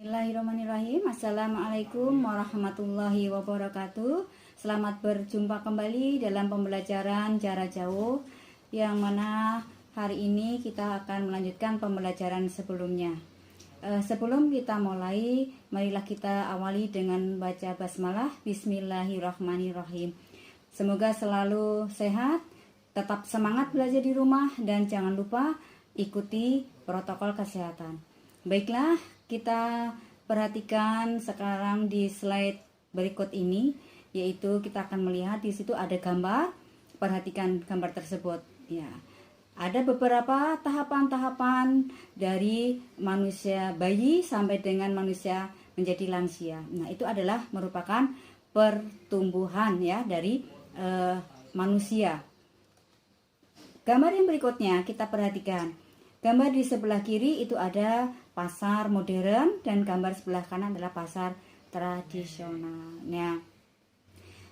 Bismillahirrahmanirrahim. Assalamualaikum warahmatullahi wabarakatuh. Selamat berjumpa kembali dalam pembelajaran jarak jauh, yang mana hari ini kita akan melanjutkan pembelajaran sebelumnya. Sebelum kita mulai, marilah kita awali dengan baca basmalah. Bismillahirrahmanirrahim. Semoga selalu sehat, tetap semangat belajar di rumah, dan jangan lupa ikuti protokol kesehatan. Baiklah, kita perhatikan sekarang di slide berikut ini, yaitu kita akan melihat di situ ada gambar. Perhatikan gambar tersebut. Ya, ada beberapa tahapan-tahapan dari manusia bayi sampai dengan manusia menjadi lansia. Nah, itu adalah merupakan pertumbuhan ya dari manusia. Gambar yang berikutnya kita perhatikan. Gambar di sebelah kiri itu ada pasar modern, dan gambar sebelah kanan adalah pasar tradisional. Nah,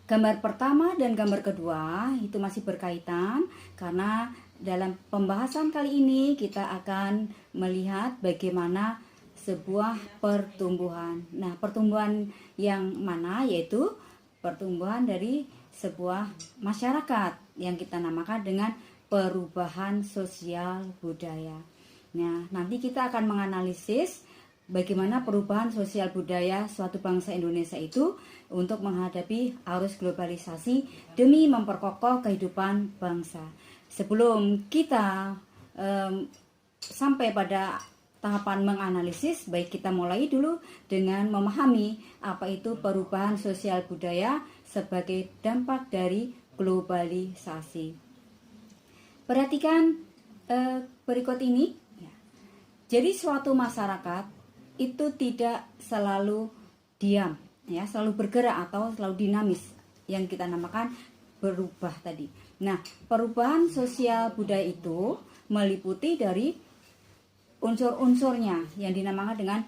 gambar pertama dan gambar kedua itu masih berkaitan, karena dalam pembahasan kali ini kita akan melihat bagaimana sebuah pertumbuhan. Nah, pertumbuhan yang mana? Yaitu pertumbuhan dari sebuah masyarakat yang kita namakan dengan perubahan sosial budaya. Nah, nanti kita akan menganalisis bagaimana perubahan sosial budaya suatu bangsa Indonesia itu untuk menghadapi arus globalisasi demi memperkokoh kehidupan bangsa. Sebelum kita sampai pada tahapan menganalisis, baik kita mulai dulu dengan memahami apa itu perubahan sosial budaya sebagai dampak dari globalisasi. Perhatikan berikut ini. Jadi suatu masyarakat itu tidak selalu diam, ya, selalu bergerak atau selalu dinamis, yang kita namakan berubah tadi. Nah, perubahan sosial budaya itu meliputi dari unsur-unsurnya yang dinamakan dengan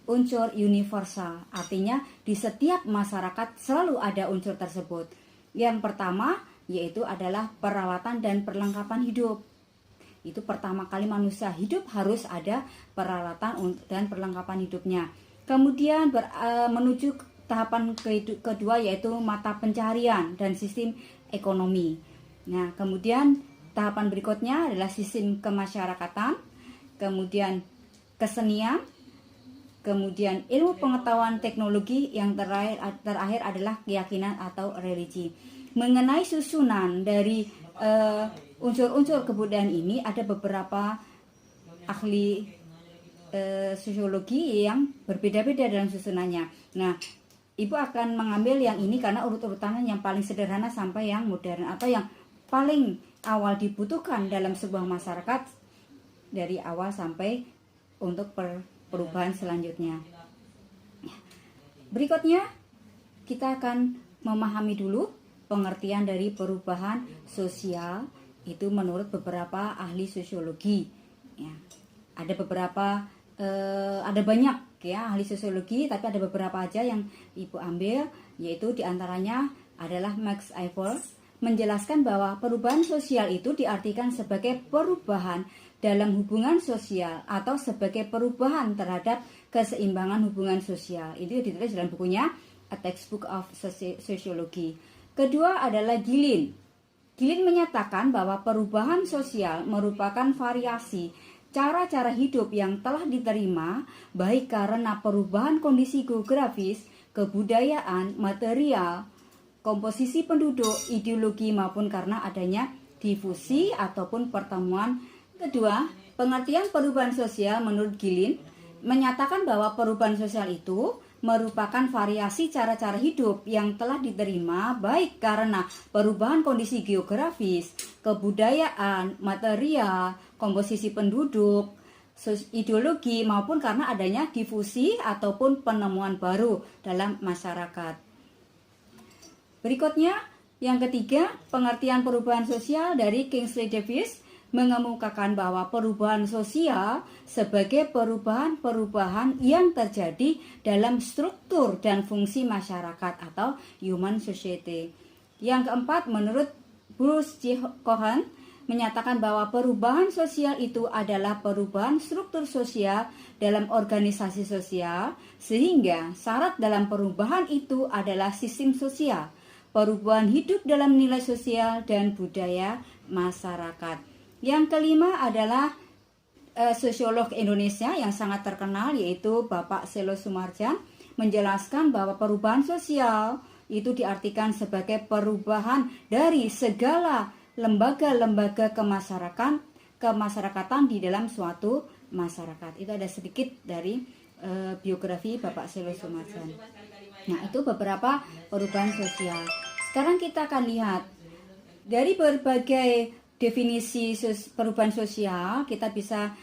unsur universal. Artinya di setiap masyarakat selalu ada unsur tersebut. Yang pertama yaitu adalah peralatan dan perlengkapan hidup. Itu pertama kali manusia hidup harus ada peralatan dan perlengkapan hidupnya. Kemudian menuju tahapan kedua yaitu mata pencaharian dan sistem ekonomi. Nah, kemudian tahapan berikutnya adalah sistem kemasyarakatan, kemudian kesenian, kemudian ilmu pengetahuan teknologi, yang terakhir adalah keyakinan atau religi. Mengenai susunan dari unsur-unsur kebudayaan ini, ada beberapa ahli sosiologi yang berbeda-beda dalam susunannya. Nah, Ibu akan mengambil yang ini karena urut-urutannya yang paling sederhana sampai yang modern, atau yang paling awal dibutuhkan dalam sebuah masyarakat dari awal sampai untuk perubahan selanjutnya. Berikutnya kita akan memahami dulu pengertian dari perubahan sosial itu menurut beberapa ahli sosiologi. Ya, ada beberapa, ada banyak ya ahli sosiologi, tapi ada beberapa aja yang Ibu ambil, yaitu diantaranya adalah Max Eiffel menjelaskan bahwa perubahan sosial itu diartikan sebagai perubahan dalam hubungan sosial atau sebagai perubahan terhadap keseimbangan hubungan sosial. Itu ditulis dalam bukunya A Textbook of Sociology. Kedua adalah Gilin. Gilin menyatakan bahwa perubahan sosial merupakan variasi cara-cara hidup yang telah diterima, baik karena perubahan kondisi geografis, kebudayaan, material, komposisi penduduk, ideologi, maupun karena adanya difusi ataupun pertemuan. Kedua, pengertian perubahan sosial menurut Gilin menyatakan bahwa perubahan sosial itu merupakan variasi cara-cara hidup yang telah diterima, baik karena perubahan kondisi geografis, kebudayaan, material, komposisi penduduk, ideologi, maupun karena adanya difusi ataupun penemuan baru dalam masyarakat. Berikutnya, yang ketiga, pengertian perubahan sosial dari Kingsley Davis mengemukakan bahwa perubahan sosial sebagai perubahan-perubahan yang terjadi dalam struktur dan fungsi masyarakat atau human society. Yang keempat, menurut Bruce J. Cohen, menyatakan bahwa perubahan sosial itu adalah perubahan struktur sosial dalam organisasi sosial, sehingga syarat dalam perubahan itu adalah sistem sosial, perubahan hidup dalam nilai sosial dan budaya masyarakat. Yang kelima adalah sosiolog Indonesia yang sangat terkenal, yaitu Bapak Selo Sumarjan, menjelaskan bahwa perubahan sosial itu diartikan sebagai perubahan dari segala lembaga-lembaga kemasyarakatan di dalam suatu masyarakat. Itu ada sedikit dari biografi Bapak Selo Sumarjan. Nah, itu beberapa perubahan sosial. Sekarang kita akan lihat dari berbagai definisi perubahan sosial, kita bisa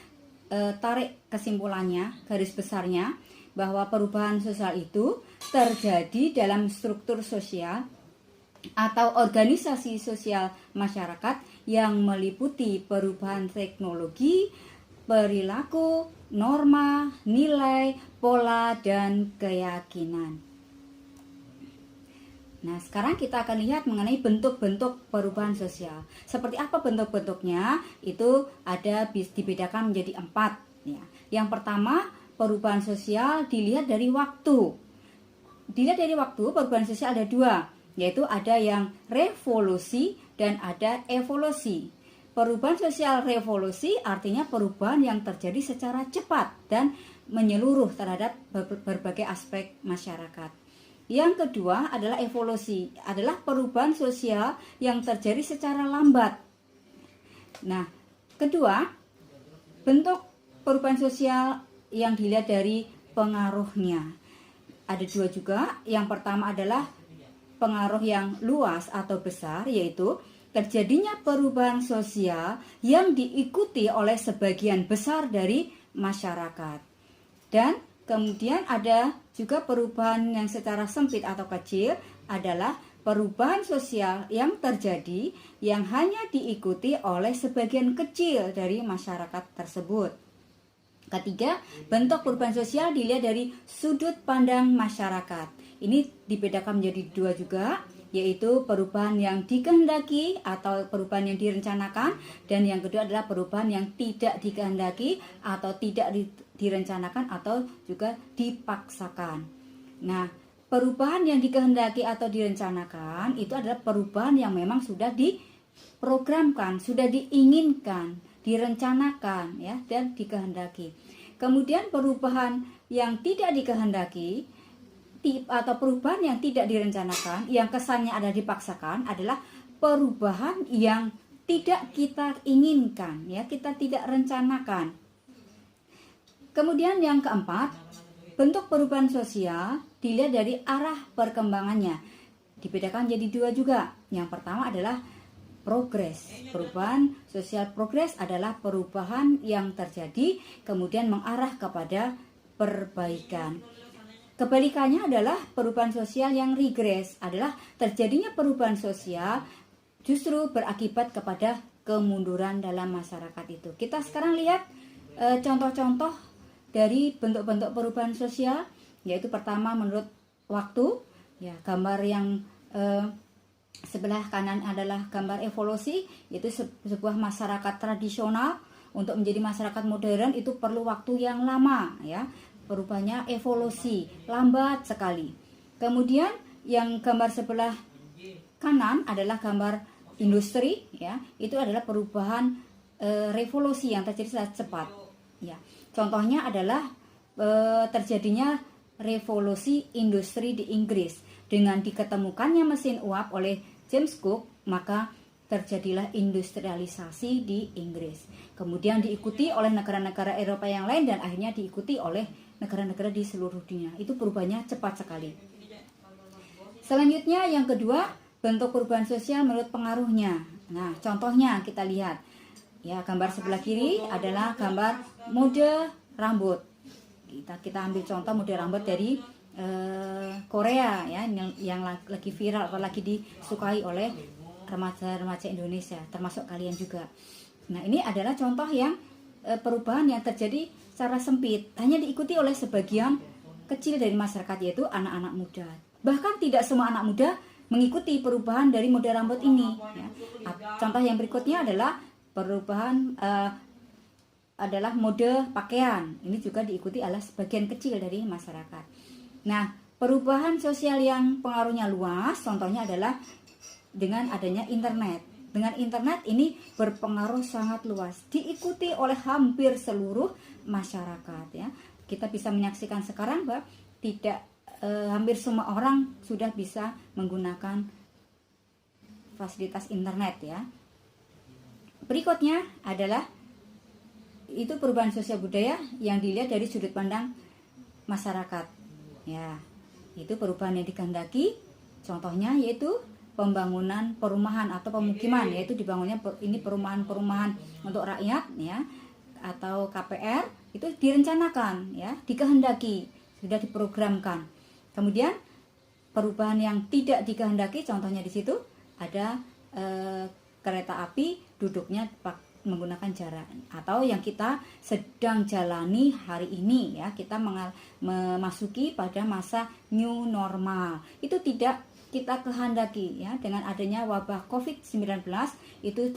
tarik kesimpulannya, garis besarnya, bahwa perubahan sosial itu terjadi dalam struktur sosial atau organisasi sosial masyarakat yang meliputi perubahan teknologi, perilaku, norma, nilai, pola, dan keyakinan. Nah, sekarang kita akan lihat mengenai bentuk-bentuk perubahan sosial. Seperti apa bentuk-bentuknya? Itu ada dibedakan menjadi 4. Ya. Yang pertama, perubahan sosial dilihat dari waktu. Dilihat dari waktu, perubahan sosial ada 2. Yaitu ada yang revolusi dan ada evolusi. Perubahan sosial revolusi artinya perubahan yang terjadi secara cepat dan menyeluruh terhadap berbagai aspek masyarakat. Yang kedua adalah evolusi, adalah perubahan sosial yang terjadi secara lambat. Nah, kedua, bentuk perubahan sosial yang dilihat dari pengaruhnya. Ada 2 juga. Yang pertama adalah pengaruh yang luas atau besar, yaitu terjadinya perubahan sosial yang diikuti oleh sebagian besar dari masyarakat. Dan kemudian ada juga perubahan yang secara sempit atau kecil, adalah perubahan sosial yang terjadi yang hanya diikuti oleh sebagian kecil dari masyarakat tersebut. Ketiga, bentuk perubahan sosial dilihat dari sudut pandang masyarakat. Ini dibedakan menjadi 2 juga, yaitu perubahan yang dikehendaki atau perubahan yang direncanakan, dan yang kedua adalah perubahan yang tidak dikehendaki atau tidak direncanakan atau juga dipaksakan. Nah, perubahan yang dikehendaki atau direncanakan itu adalah perubahan yang memang sudah diprogramkan, sudah diinginkan, direncanakan, ya, dan dikehendaki. Kemudian perubahan yang tidak dikehendaki atau perubahan yang tidak direncanakan, yang kesannya ada dipaksakan, adalah perubahan yang tidak kita inginkan, ya, kita tidak rencanakan. Kemudian yang keempat, bentuk perubahan sosial dilihat dari arah perkembangannya. Dibedakan jadi 2 juga. Yang pertama adalah progres. Perubahan sosial progres adalah perubahan yang terjadi kemudian mengarah kepada perbaikan. Kebalikannya adalah perubahan sosial yang regres, adalah terjadinya perubahan sosial justru berakibat kepada kemunduran dalam masyarakat itu. Kita sekarang lihat contoh-contoh dari bentuk-bentuk perubahan sosial, yaitu pertama menurut waktu, ya, gambar yang sebelah kanan adalah gambar evolusi, yaitu sebuah masyarakat tradisional untuk menjadi masyarakat modern itu perlu waktu yang lama, ya. Perubahannya evolusi, lambat sekali. Kemudian yang gambar sebelah kanan adalah gambar industri, ya. Itu adalah perubahan revolusi yang terjadi sangat cepat, ya. Contohnya adalah terjadinya revolusi industri di Inggris. Dengan diketemukannya mesin uap oleh James Cook, maka terjadilah industrialisasi di Inggris. Kemudian diikuti oleh negara-negara Eropa yang lain dan akhirnya diikuti oleh negara-negara di seluruh dunia. Itu perubahannya cepat sekali. Selanjutnya yang kedua, bentuk perubahan sosial menurut pengaruhnya. Nah, contohnya kita lihat. Ya, gambar sebelah kiri adalah gambar mode rambut. Kita ambil contoh mode rambut dari Korea, ya, yang lagi viral atau lagi disukai oleh remaja-remaja Indonesia, termasuk kalian juga. Nah, ini adalah contoh yang perubahan yang terjadi secara sempit, hanya diikuti oleh sebagian kecil dari masyarakat, yaitu anak-anak muda. Bahkan tidak semua anak muda mengikuti perubahan dari mode rambut ini, ya. Contoh yang berikutnya adalah Perubahan adalah mode pakaian. Ini juga diikuti oleh sebagian kecil dari masyarakat. Nah, perubahan sosial yang pengaruhnya luas, contohnya adalah dengan adanya internet. Dengan internet ini berpengaruh sangat luas, diikuti oleh hampir seluruh masyarakat ya. Kita bisa menyaksikan sekarang bahwa tidak hampir semua orang sudah bisa menggunakan fasilitas internet ya. Berikutnya adalah itu perubahan sosial budaya yang dilihat dari sudut pandang masyarakat ya. Itu perubahan yang dikehendaki, contohnya yaitu pembangunan perumahan atau pemukiman, yaitu dibangunnya ini perumahan-perumahan untuk rakyat ya, atau KPR, itu direncanakan ya, dikehendaki, sudah diprogramkan. Kemudian perubahan yang tidak dikehendaki, contohnya di situ ada kereta api duduknya menggunakan jarak, atau yang kita sedang jalani hari ini ya, kita memasuki pada masa new normal. Itu tidak kita kehendaki ya, dengan adanya wabah COVID-19 itu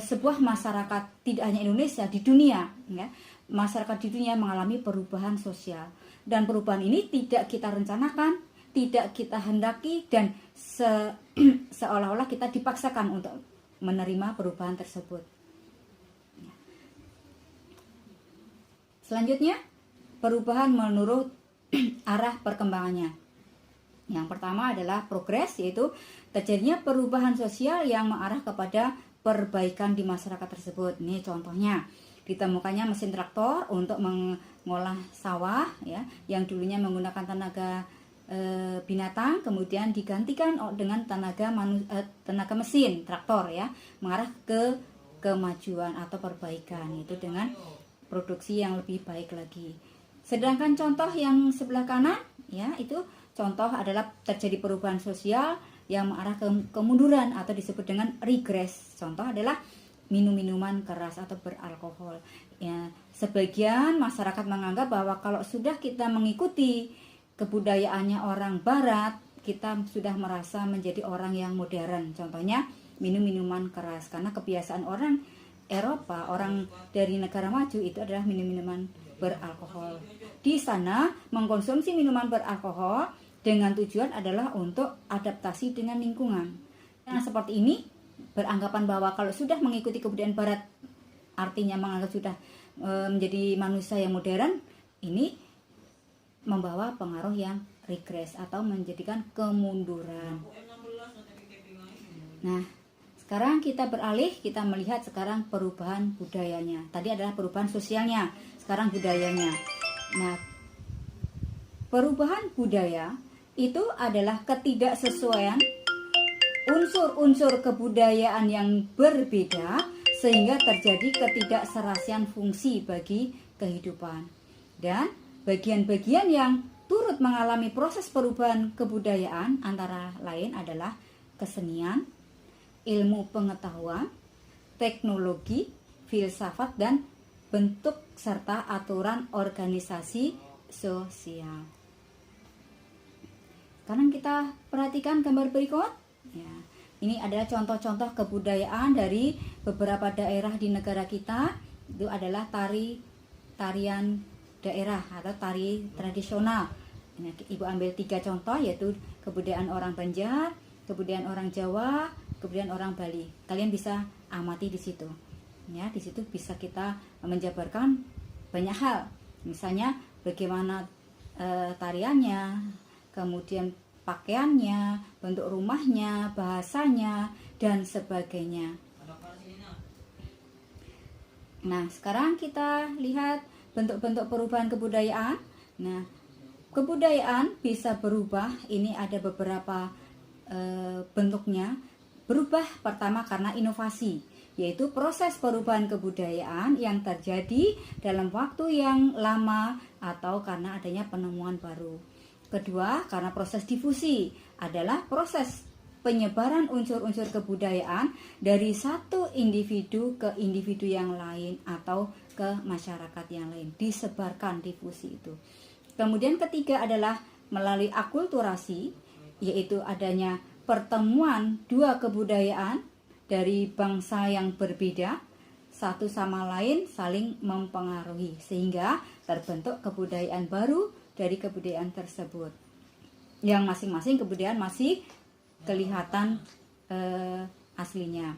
sebuah masyarakat, tidak hanya Indonesia, di dunia ya, masyarakat di dunia mengalami perubahan sosial, dan perubahan ini tidak kita rencanakan, tidak kita hendaki, dan seolah-olah kita dipaksakan untuk menerima perubahan tersebut. Selanjutnya, perubahan menurut arah perkembangannya. Yang pertama adalah progres, yaitu terjadinya perubahan sosial yang mengarah kepada perbaikan di masyarakat tersebut. Ini contohnya, ditemukannya mesin traktor untuk mengolah sawah ya, yang dulunya menggunakan tenaga binatang, kemudian digantikan dengan tenaga mesin traktor ya, mengarah ke kemajuan atau perbaikan, itu dengan produksi yang lebih baik lagi. Sedangkan contoh yang sebelah kanan ya, itu contoh adalah terjadi perubahan sosial yang mengarah ke kemunduran atau disebut dengan regress. Contoh adalah minum-minuman keras atau beralkohol ya. Sebagian masyarakat menganggap bahwa kalau sudah kita mengikuti kebudayaannya orang barat, kita sudah merasa menjadi orang yang modern. Contohnya minum-minuman keras, karena kebiasaan orang Eropa, orang dari negara maju itu adalah minum-minuman beralkohol. Di sana mengkonsumsi minuman beralkohol dengan tujuan adalah untuk adaptasi dengan lingkungan. Nah, seperti ini beranggapan bahwa kalau sudah mengikuti kebudayaan barat, artinya menganggap sudah menjadi manusia yang modern, ini membawa pengaruh yang regress atau menjadikan kemunduran. Nah, sekarang kita beralih, kita melihat sekarang perubahan budayanya. Tadi adalah perubahan sosialnya, sekarang budayanya. Nah, perubahan budaya itu adalah ketidaksesuaian unsur-unsur kebudayaan yang berbeda sehingga terjadi ketidakserasian fungsi bagi kehidupan. Dan bagian-bagian yang turut mengalami proses perubahan kebudayaan antara lain adalah kesenian, ilmu pengetahuan, teknologi, filsafat, dan bentuk serta aturan organisasi sosial. Sekarang kita perhatikan gambar berikut. Ya, ini adalah contoh-contoh kebudayaan dari beberapa daerah di negara kita. Itu adalah tarian daerah atau tari tradisional. Ibu ambil 3 contoh, yaitu kebudayaan orang Banjar, kebudayaan orang Jawa, kemudian orang Bali. Kalian bisa amati di situ. Ya, di situ bisa kita menjabarkan banyak hal. Misalnya bagaimana tariannya, kemudian pakaiannya, bentuk rumahnya, bahasanya, dan sebagainya. Nah, sekarang kita lihat bentuk-bentuk perubahan kebudayaan. Nah, kebudayaan bisa berubah. Ini ada beberapa bentuknya. Berubah pertama karena inovasi, yaitu proses perubahan kebudayaan yang terjadi dalam waktu yang lama atau karena adanya penemuan baru. Kedua, karena proses difusi, adalah proses penyebaran unsur-unsur kebudayaan dari satu individu ke individu yang lain atau ke masyarakat yang lain, disebarkan, difusi itu. Kemudian ketiga adalah melalui akulturasi, yaitu adanya pertemuan dua kebudayaan dari bangsa yang berbeda satu sama lain saling mempengaruhi sehingga terbentuk kebudayaan baru dari kebudayaan tersebut, yang masing-masing kebudayaan masih kelihatan aslinya.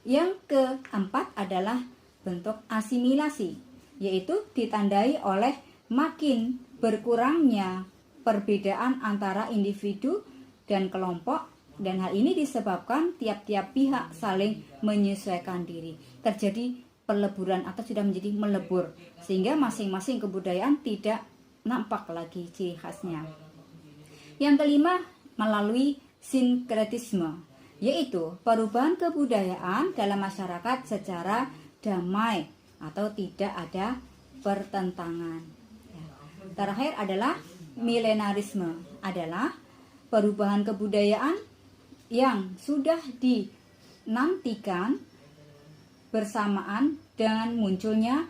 Yang keempat adalah bentuk asimilasi, yaitu ditandai oleh makin berkurangnya perbedaan antara individu dan kelompok, dan hal ini disebabkan tiap-tiap pihak saling menyesuaikan diri. Terjadi peleburan atau sudah menjadi melebur, sehingga masing-masing kebudayaan tidak nampak lagi ciri khasnya. Yang kelima, melalui sinkretisme, yaitu perubahan kebudayaan dalam masyarakat secara damai atau tidak ada pertentangan. Terakhir adalah milenarisme, adalah perubahan kebudayaan yang sudah dinantikan bersamaan dengan munculnya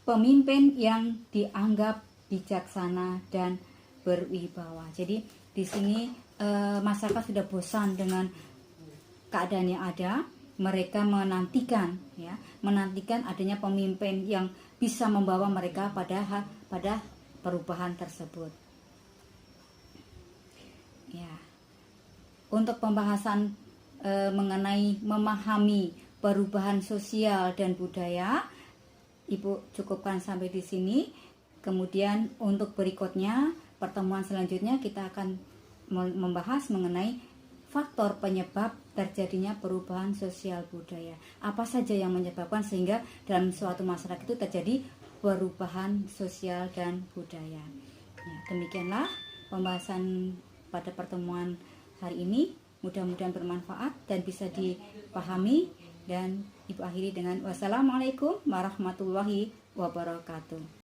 pemimpin yang dianggap bijaksana dan berwibawa. Jadi di sini masyarakat sudah bosan dengan keadaan yang ada. Mereka menantikan adanya pemimpin yang bisa membawa mereka pada perubahan tersebut. Ya. Untuk pembahasan mengenai memahami perubahan sosial dan budaya, Ibu cukupkan sampai di sini. Kemudian untuk berikutnya, pertemuan selanjutnya kita akan membahas mengenai faktor penyebab terjadinya perubahan sosial budaya. Apa saja yang menyebabkan sehingga dalam suatu masyarakat itu terjadi perubahan sosial dan budaya. Ya, demikianlah pembahasan pada pertemuan hari ini, mudah-mudahan bermanfaat dan bisa dipahami, dan Ibu akhiri dengan wassalamualaikum warahmatullahi wabarakatuh.